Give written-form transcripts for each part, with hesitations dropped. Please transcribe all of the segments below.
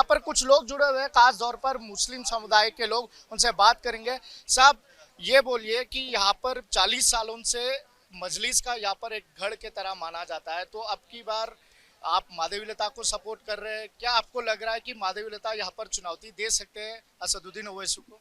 यहाँ पर कुछ लोग जुड़े हुए हैं, खास तौर पर मुस्लिम समुदाय के लोग, उनसे बात करेंगे। साहब, ये बोलिए कि यहाँ पर 40 सालों से मजलिस का यहाँ पर एक गढ़ के तरह माना जाता है, तो अब की बार आप माधवीलता को सपोर्ट कर रहे हैं। क्या आपको लग रहा है कि माधवीलता यहाँ पर चुनौती दे सकते हैं असदुद्दीन ओवैसी को?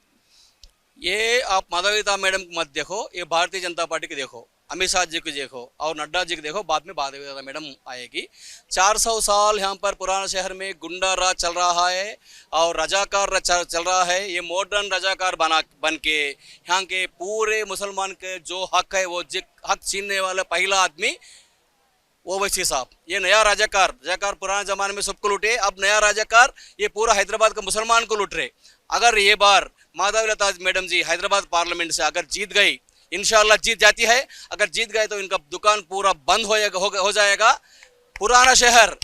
ये आप माधवीलता मैडम को मत देखो, ये भारतीय जनता पार्टी की देखो, अमित शाह जी को देखो और नड्डा जी को देखो, बाद में माधवीलता मैडम आएगी। 400 साल यहाँ पर पुराना शहर में गुंडा राज चल रहा है और रजाकार राज चल रहा है। ये मॉडर्न रजाकार बन के यहाँ के पूरे मुसलमान के जो हक है वो हक छीनने वाला पहला आदमी ओवैसी साहब। ये नया राजाकार पुराने जमाने में सबको लूटे, अब नया राजाकार ये पूरा हैदराबाद का मुसलमान को लूट रहे। अगर ये बार माधवीलता मैडम जी हैदराबाद पार्लियामेंट से अगर जीत गई, इंशाल्लाह जीत जाती है, अगर जीत गए तो इनका दुकान पूरा बंद हो जाएगा। पुराना शहर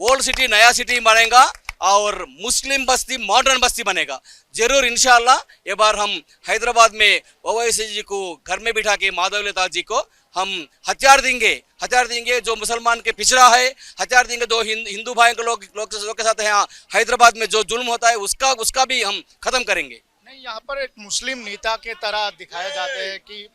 ओल्ड सिटी नया सिटी बनेगा और मुस्लिम बस्ती मॉडर्न बस्ती बनेगा। जरूर इंशाल्लाह ये बार हम हैदराबाद में ओवैसी जी को घर में बिठा के माधवीलता जी को हम हथियार देंगे जो मुसलमान के पिछड़ा है, हथियार देंगे जो हिंदू भाई के लोग के साथ यहाँ हैदराबाद में जो जुल्म होता है उसका भी हम खत्म करेंगे। नहीं, यहाँ पर एक मुस्लिम नेता के तरह दिखाए जाते हैं कि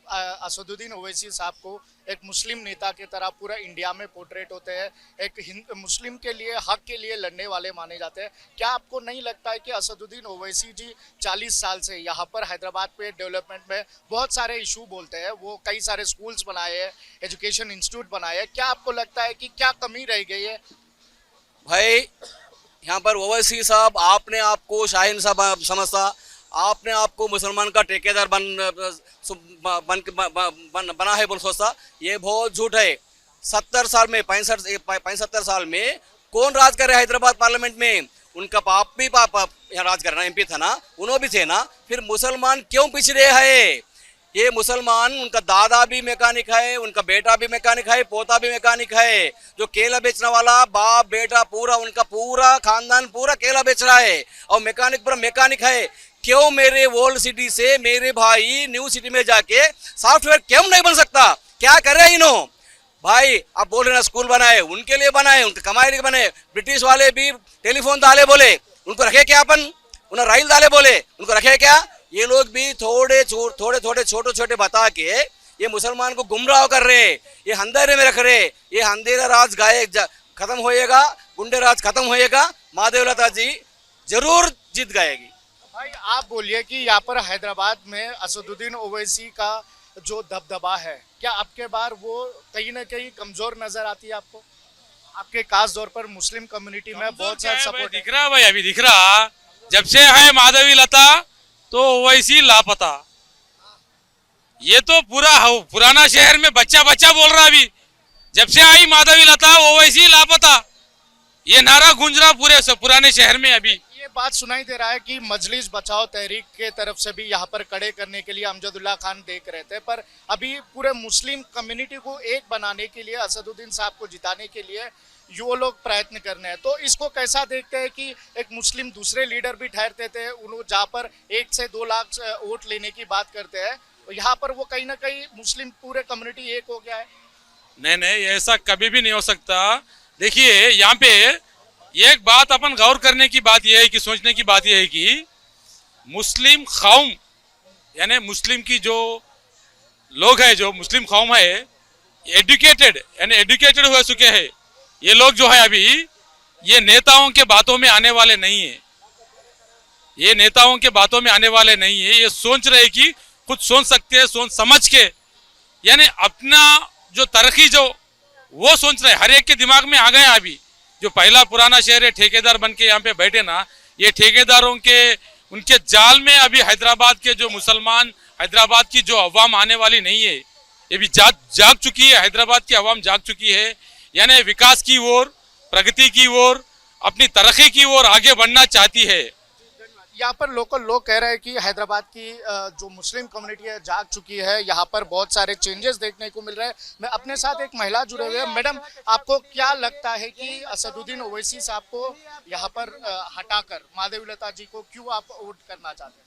असदुद्दीन ओवैसी साहब को एक मुस्लिम नेता के तरह पूरा इंडिया में पोर्ट्रेट होते हैं, एक मुस्लिम के लिए हक के लिए लड़ने वाले माने जाते हैं। क्या आपको नहीं लगता है कि असदुद्दीन ओवैसी जी 40 साल से यहाँ पर हैदराबाद पे डेवलपमेंट में बहुत सारे इशू बोलते हैं, वो कई सारे स्कूल्स बनाए हैं, एजुकेशन इंस्टीट्यूट बनाए हैं, क्या आपको लगता है कि क्या कमी रह गई है? भाई यहाँ पर ओवैसी साहब आपने आपको शाहीन साहब समझता, आपने आपको मुसलमान का ठेकेदार बना है बोल सोचता, ये बहुत झूठ है। 70 साल में 75 साल में कौन राज कर रहा है हैदराबाद पार्लियामेंट में? उनका बाप भी यहाँ राज करना एमपी था ना, उन्होंने भी थे ना। फिर मुसलमान क्यों पिछड़े है? ये मुसलमान, उनका दादा भी मैकेनिक है, उनका बेटा भी मैकेनिक है, पोता भी मैकेनिक है। जो केला बेचने वाला बाप बेटा पूरा उनका पूरा खानदान पूरा केला बेच रहा है और मैकेनिक पूरा मैकेनिक है। क्यों मेरे ओल्ड सिटी से मेरे भाई न्यू सिटी में जाके सॉफ्टवेयर क्यों नहीं बन सकता? क्या करे इन्हों? भाई आप बोल रहे ना स्कूल बनाए, उनके लिए बनाए, उनके कमाई के बने। ब्रिटिश वाले भी टेलीफोन डाले बोले, उनको रखे क्या अपन? उन्हें राइल डाले बोले, उनको रखे क्या? ये लोग भी थोड़े छोटे बता के ये मुसलमान को गुमराह कर रहे, ये अंधेरे में रख रहे। ये अंधेरा राज खत्म होएगा, गुंडे राज खत्म होएगा, माधवीलता जी जरूर जीत जाएगी। भाई आप बोलिए कि यहाँ पर हैदराबाद में असदुद्दीन ओवैसी का जो दबदबा है, क्या आपके बार वो कहीं ना कहीं कमजोर नजर आती है आपको? आपके खास तौर पर मुस्लिम कम्युनिटी में बहुत सारा सपोर्ट दिख रहा है भाई, अभी दिख रहा। जब से है माधवीलता तो ओवैसी लापता। ये तो पुराना शहर में बच्चा बोल रहा अभी। जब से आई माधवीलता ओवैसी लापता, ये नारा गूंज रहा पूरे पुराने शहर में। अभी ये बात सुनाई दे रहा है कि मजलिस बचाओ तहरीक के तरफ से भी यहाँ पर खड़े करने के लिए अमजदुल्ला खान देख रहे थे, पर अभी पूरे मुस्लिम कम्युनिटी को एक बनाने के लिए, असदुद्दीन साहब को जिताने के लिए वो लोग प्रयत्न कर रहे हैं। तो इसको कैसा देखते हैं कि एक मुस्लिम दूसरे लीडर भी ठहरते थे, उन्होंने जहाँ पर 1 से 2 लाख वोट लेने की बात करते हैं, यहाँ पर वो कहीं ना कहीं मुस्लिम पूरे कम्युनिटी एक हो गया है? नहीं, ऐसा कभी भी नहीं हो सकता। देखिए यहाँ पे एक बात अपन गौर करने की बात यह है कि सोचने की बात यह है कि मुस्लिम कौम यानी मुस्लिम की जो लोग है, जो मुस्लिम कौम है, एजुकेटेड हो चुके हैं। ये लोग जो है अभी ये नेताओं के बातों में आने वाले नहीं है, ये नेताओं के बातों में आने वाले नहीं है। ये सोच रहे कि कुछ सोच सकते हैं, सोच समझ के, यानी अपना जो तरक्की जो वो सोच रहे, हर एक के दिमाग में आ गया। अभी जो पहला पुराना शहर है, ठेकेदार बन के यहाँ पे बैठे ना, ये ठेकेदारों के उनके जाल में अभी हैदराबाद के जो मुसलमान, हैदराबाद की जो अवाम आने वाली नहीं है, ये भी जाग चुकी है। हैदराबाद की अवाम जाग चुकी है, यानी विकास की ओर, प्रगति की ओर, अपनी तरक्की की ओर आगे बढ़ना चाहती है। यहाँ पर लोकल लोग कह रहे हैं कि हैदराबाद की जो मुस्लिम कम्युनिटी है जाग चुकी है, यहाँ पर बहुत सारे चेंजेस देखने को मिल रहे हैं। मैं अपने साथ एक महिला जुड़े हुए हैं। मैडम, आपको क्या लगता है कि असदुद्दीन ओवैसी साहब को यहाँ पर हटाकर माधवीलता जी को क्यों आप वोट करना चाहते हैं?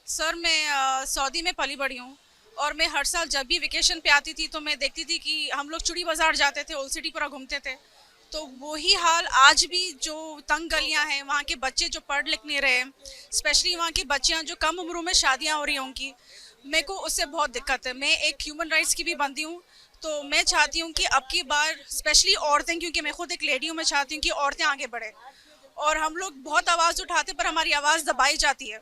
सर, मैं सऊदी में पली बड़ी हूँ और मैं हर साल जब भी वेकेशन पे आती थी तो मैं देखती थी कि हम लोग चूड़ी बाजार जाते थे, ओल्ड सिटी पूरा घूमते थे। तो वही हाल आज भी, जो तंग गलियां हैं, वहाँ के बच्चे जो पढ़ लिख नहीं रहे, स्पेशली वहाँ की बच्चियाँ जो कम उम्रों में शादियाँ हो रही हैं उनकी, मेरे को उससे बहुत दिक्कत है। मैं एक ह्यूमन राइट्स की भी बंदी हूँ, तो मैं चाहती हूँ कि अब की बार स्पेशली औरतें, क्योंकि मैं खुद एक लेडी हूँ, मैं चाहती हूँ कि औरतें आगे बढ़े। और हम लोग बहुत आवाज़ उठाते पर हमारी आवाज़ दबाई जाती है,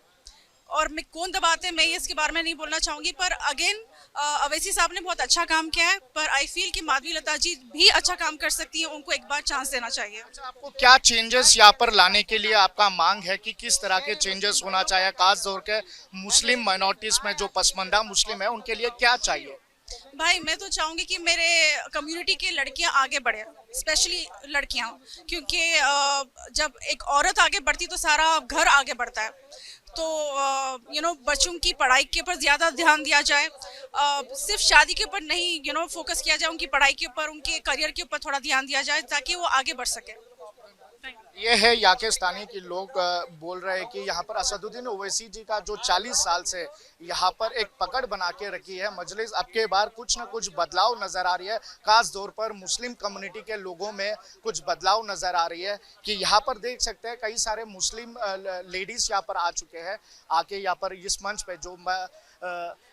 और मैं कौन दबाते हैं मैं ये इसके बारे में नहीं बोलना चाहूँगी। पर अगेन अवैसी साहब ने बहुत अच्छा काम किया है, पर आई फील कि माधवी लता जी भी अच्छा काम कर सकती हैं, उनको एक बार चांस देना चाहिए। अच्छा, आपको क्या चेंजेस यहाँ पर लाने के लिए आपका मांग है कि किस तरह के चेंजेस होना चाहिए, खास तौर के मुस्लिम माइनॉरिटीज में जो पसमानदा मुस्लिम है उनके लिए क्या चाहिए? भाई मैं तो चाहूँगी कि मेरे कम्युनिटी की लड़कियां आगे बढ़े, स्पेशली लड़कियां, क्योंकि जब एक औरत आगे बढ़ती तो सारा घर आगे बढ़ता है। तो बच्चों की पढ़ाई के ऊपर ज़्यादा ध्यान दिया जाए, सिर्फ शादी के ऊपर नहीं फोकस किया जाए, उनकी पढ़ाई के ऊपर, उनके करियर के ऊपर थोड़ा ध्यान दिया जाए ताकि वो आगे बढ़ सके। ये है यहाँ के स्थानीय के लोग बोल रहे हैं कि यहाँ पर असदुद्दीन ओवैसी जी का जो 40 साल से यहाँ पर एक पकड़ बना के रखी है मजलिस, अब के बार कुछ न कुछ बदलाव नजर आ रही है। खास तौर पर मुस्लिम कम्युनिटी के लोगों में कुछ बदलाव नजर आ रही है कि यहाँ पर देख सकते हैं कई सारे मुस्लिम लेडीज यहाँ पर आ चुके हैं। आके यहाँ पर इस मंच पे जो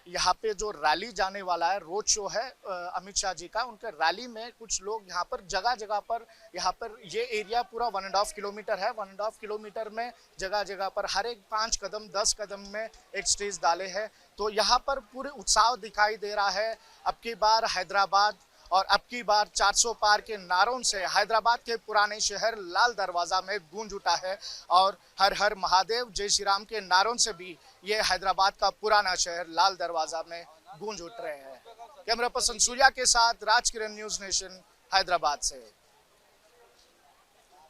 यहाँ पे जो रैली जाने वाला है, रोड शो है अमित शाह जी का, उनके रैली में कुछ लोग यहाँ पर जगह जगह पर, यहाँ पर ये एरिया पूरा 1.5 किलोमीटर है, 1.5 किलोमीटर में जगह जगह पर हर एक 5 कदम 10 कदम में एक स्टेज डाले हैं। तो यहाँ पर पूरे उत्साह दिखाई दे रहा है। अब की बार हैदराबाद और अब की बार 400 पार के नारों से हैदराबाद के पुराने शहर लाल दरवाजा में गूंज उठा है, और हर हर महादेव जय श्री राम के नारों से भी ये हैदराबाद का पुराना शहर लाल दरवाजा में गूंज उठ रहे हैं। कैमरा पर्सन सूर्या के साथ राजकिरण, न्यूज नेशन, हैदराबाद से।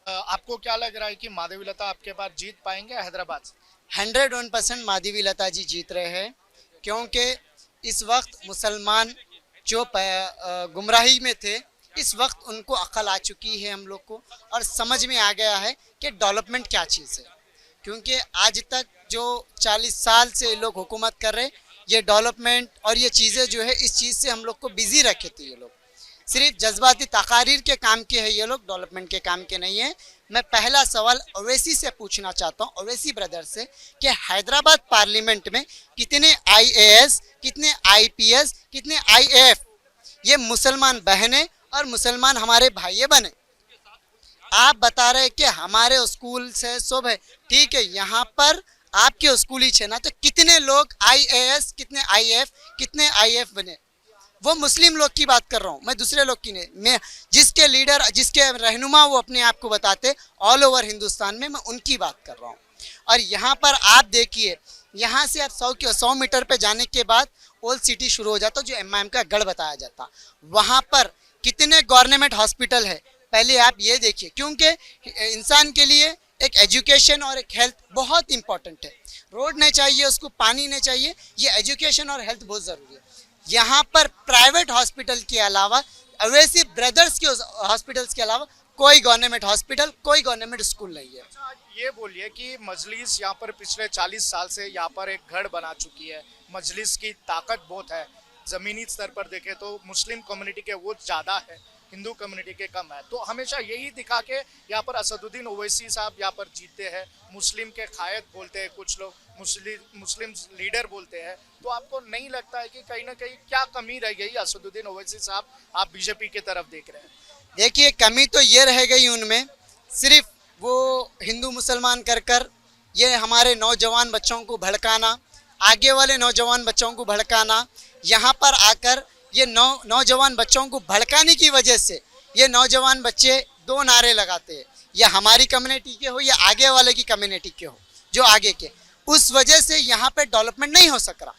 आपको क्या लग रहा है कि माधवी लता आपके पास जीत पाएंगे हैदराबाद से? 101% माधवी लता जी जीत रहे हैं, क्योंकि इस वक्त मुसलमान जो गुमराही में थे, इस वक्त उनको अकल आ चुकी है हम लोग को, और समझ में आ गया है कि डेवलपमेंट क्या चीज़ है। क्योंकि आज तक जो 40 साल से लोग हुकूमत कर रहे, ये डेवलपमेंट और ये चीज़ें जो है, इस चीज़ से हम लोग को बिजी रखे थे। ये लोग सिर्फ जज्बाती तकारीर के काम के हैं, ये लोग डेवलपमेंट के काम के नहीं है। मैं पहला सवाल ओवैसी से पूछना चाहता हूँ, ओवैसी ब्रदर से, कि हैदराबाद पार्लियामेंट में कितने IAS, कितने IPS, कितने IAF ये मुसलमान बहनें और मुसलमान हमारे भाई बने? आप बता रहे कि हमारे स्कूल से सब है, ठीक है, यहाँ पर आपके स्कूल ही है ना, तो कितने लोग IAS, कितने IAF, कितने IF बने? वो मुस्लिम लोग की बात कर रहा हूँ मैं, दूसरे लोग की नहीं। मैं जिसके लीडर, जिसके रहनुमा वो अपने आप को बताते ऑल ओवर हिंदुस्तान में, मैं उनकी बात कर रहा हूँ। और यहाँ पर आप देखिए, यहाँ से आप 100 मीटर पे जाने के बाद ओल्ड सिटी शुरू हो जाता, जो MIM का गढ़ बताया जाता। वहाँ पर कितने गवर्नमेंट हॉस्पिटल है, पहले आप ये देखिए, क्योंकि इंसान के लिए एक एजुकेशन और एक हेल्थ बहुत इंपॉर्टेंट है। रोड नहीं चाहिए उसको, पानी नहीं चाहिए, ये एजुकेशन और हेल्थ बहुत ज़रूरी है। यहाँ पर प्राइवेट हॉस्पिटल के अलावा, अवैसी ब्रदर्स के हॉस्पिटल्स के अलावा कोई गवर्नमेंट हॉस्पिटल, कोई गवर्नमेंट स्कूल नहीं है। अच्छा, ये बोलिए कि मजलिस यहाँ पर पिछले 40 साल से यहाँ पर एक गढ़ बना चुकी है। मजलिस की ताकत बहुत है, ज़मीनी स्तर पर देखें तो मुस्लिम कम्युनिटी के वोट ज़्यादा है, हिंदू कम्युनिटी के कम है। तो हमेशा यही दिखा के यहाँ पर असदुद्दीन ओवैसी साहब यहाँ पर जीतते हैं। मुस्लिम के कायद बोलते हैं कुछ लोग, मुस्लिम लीडर बोलते हैं। तो आपको नहीं लगता है कि कहीं ना कहीं क्या कमी रह गई असदुद्दीन ओवैसी साहब, आप बीजेपी की तरफ देख रहे हैं? देखिए, कमी तो ये रह गई उनमें, सिर्फ वो हिंदू मुसलमान कर ये हमारे नौजवान बच्चों को भड़काना, आगे वाले नौजवान बच्चों को भड़काना। यहाँ पर आकर ये नौजवान बच्चों को भड़काने की वजह से ये नौजवान बच्चे 2 नारे लगाते हैं, या हमारी कम्युनिटी के हो या आगे वाले की कम्युनिटी के हो, जो आगे के, उस वजह से यहाँ पे डेवलपमेंट नहीं हो सक रहा।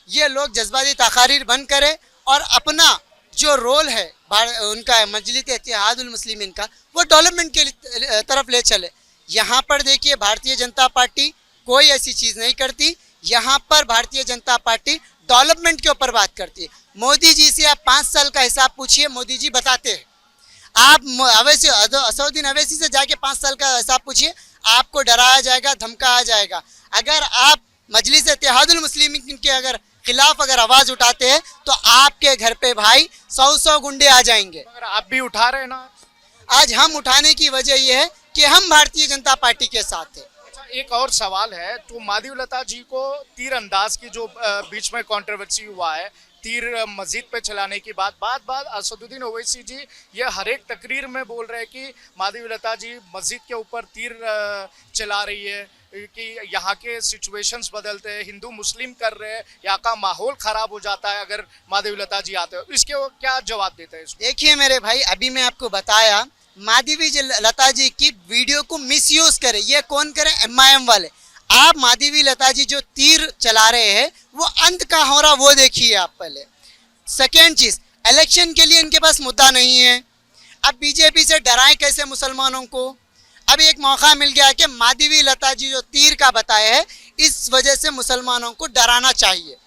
ये लोग जज्बाती तकारीर बंद करें और अपना जो रोल है उनका मजलिस इत्तेहादुल मुस्लिमीन का, वो डेवलपमेंट के तरफ ले चले। यहाँ पर देखिए, भारतीय जनता पार्टी कोई ऐसी चीज़ नहीं करती। यहाँ पर भारतीय जनता पार्टी डेवलपमेंट के ऊपर बात करती है। मोदी जी से आप 5 साल का हिसाब पूछिए, मोदी जी बताते हैं। आप असदुद्दीन ओवैसी से जाके 5 साल का हिसाब पूछिए, आपको डराया जाएगा, धमकाया जाएगा। अगर आप मजलिस इत्तेहादुल मुस्लिमीन के अगर खिलाफ अगर आवाज़ उठाते हैं तो आपके घर पे भाई 100 गुंडे आ जाएंगे। मगर आप भी उठा रहे हैं ना? आज हम उठाने की वजह यह है कि हम भारतीय जनता पार्टी के साथ हैं। अच्छा, एक और सवाल है, तो माधवीलता जी को तीर अंदाज की जो बीच में कंट्रोवर्सी हुआ है, तीर मस्जिद पे चलाने की बात असदुद्दीन ओवैसी जी ये हर एक तकरीर में बोल रहे हैं कि माधवीलता जी मस्जिद के ऊपर तीर चला रही है, कि यहाँ के सिचुएशंस बदलते हैं, हिंदू मुस्लिम कर रहे हैं, यहाँ का माहौल खराब हो जाता है अगर माधवीलता जी आते हो, इसके वो क्या जवाब देते हैं? देखिए मेरे भाई, अभी मैं आपको बताया माधवी लता जी की वीडियो को मिसयूज करे, ये कौन करे? MIM वाले। आप माधवी लता जी जो तीर चला रहे हैं वो अंत का हो रहा वो देखिए आप पहले। सेकेंड चीज, इलेक्शन के लिए इनके पास मुद्दा नहीं है। अब बीजेपी से डराएं कैसे मुसलमानों को? अभी एक मौका मिल गया कि माधवी लता जी जो तीर का बताए है, इस वजह से मुसलमानों को डराना चाहिए।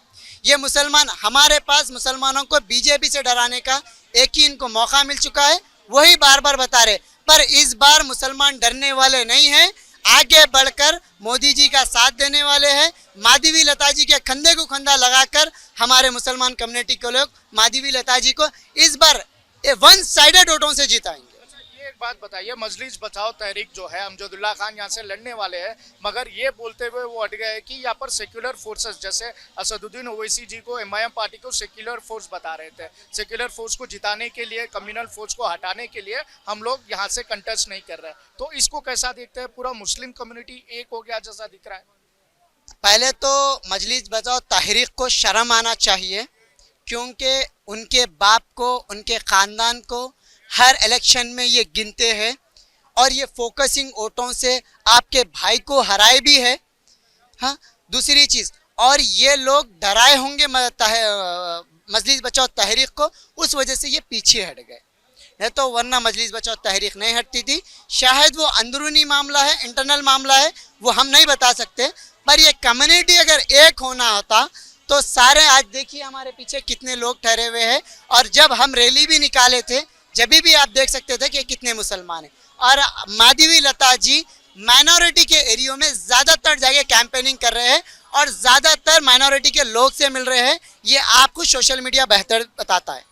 ये मुसलमान, हमारे पास मुसलमानों को बीजेपी से डराने का एक ही इनको मौका मिल चुका है, वही बार बार बता रहे। पर इस बार मुसलमान डरने वाले नहीं हैं, आगे बढ़कर मोदी जी का साथ देने वाले हैं। माधवी लता जी के कंधे को कंधा लगाकर हमारे मुसलमान कम्युनिटी के लोग माधवी लता जी को इस बार 1 साइडेड वोटों से जिताएंगे। ये एक बात बताइए, मजलिस बचाओ तहरीक जो है, अमजदुल्ला खान यहाँ से लड़ने वाले हैं, मगर ये बोलते हुए वो हट गए कि यहाँ पर सेक्युलर फोर्सेस, जैसे असदुद्दीन ओवैसी जी को MIM पार्टी को सेक्युलर फोर्स बता रहे थे, सेक्युलर फोर्स को जिताने के लिए, कम्युनल फोर्स को हटाने के लिए हम लोग यहाँ से कंटेस्ट नहीं कर रहे। तो इसको कैसा देखते हैं? पूरा मुस्लिम कम्युनिटी एक हो गया जैसा दिख रहा है। पहले तो मजलिस बचाओ तहरीक को शर्म आना चाहिए, क्योंकि उनके बाप को, उनके ख़ानदान को हर इलेक्शन में ये गिनते हैं और ये फोकसिंग वोटों से आपके भाई को हराए भी है। हाँ, दूसरी चीज़, और ये लोग डराए होंगे मजलिस बचाओ तहरीक को, उस वजह से ये पीछे हट गए, नहीं तो वरना मजलिस बचाओ तहरीक नहीं हटती थी। शायद वो अंदरूनी मामला है, इंटरनल मामला है, वो हम नहीं बता सकते, पर ये कम्युनिटी अगर एक होना होता तो सारे, आज देखिए हमारे पीछे कितने लोग ठहरे हुए हैं, और जब हम रैली भी निकाले थे जब भी आप देख सकते थे कि कितने मुसलमान हैं। और माधवी लता जी माइनॉरिटी के एरियो में ज़्यादातर जाके कैंपेनिंग कर रहे हैं और ज़्यादातर माइनॉरिटी के लोग से मिल रहे हैं, ये आपको सोशल मीडिया बेहतर बताता है।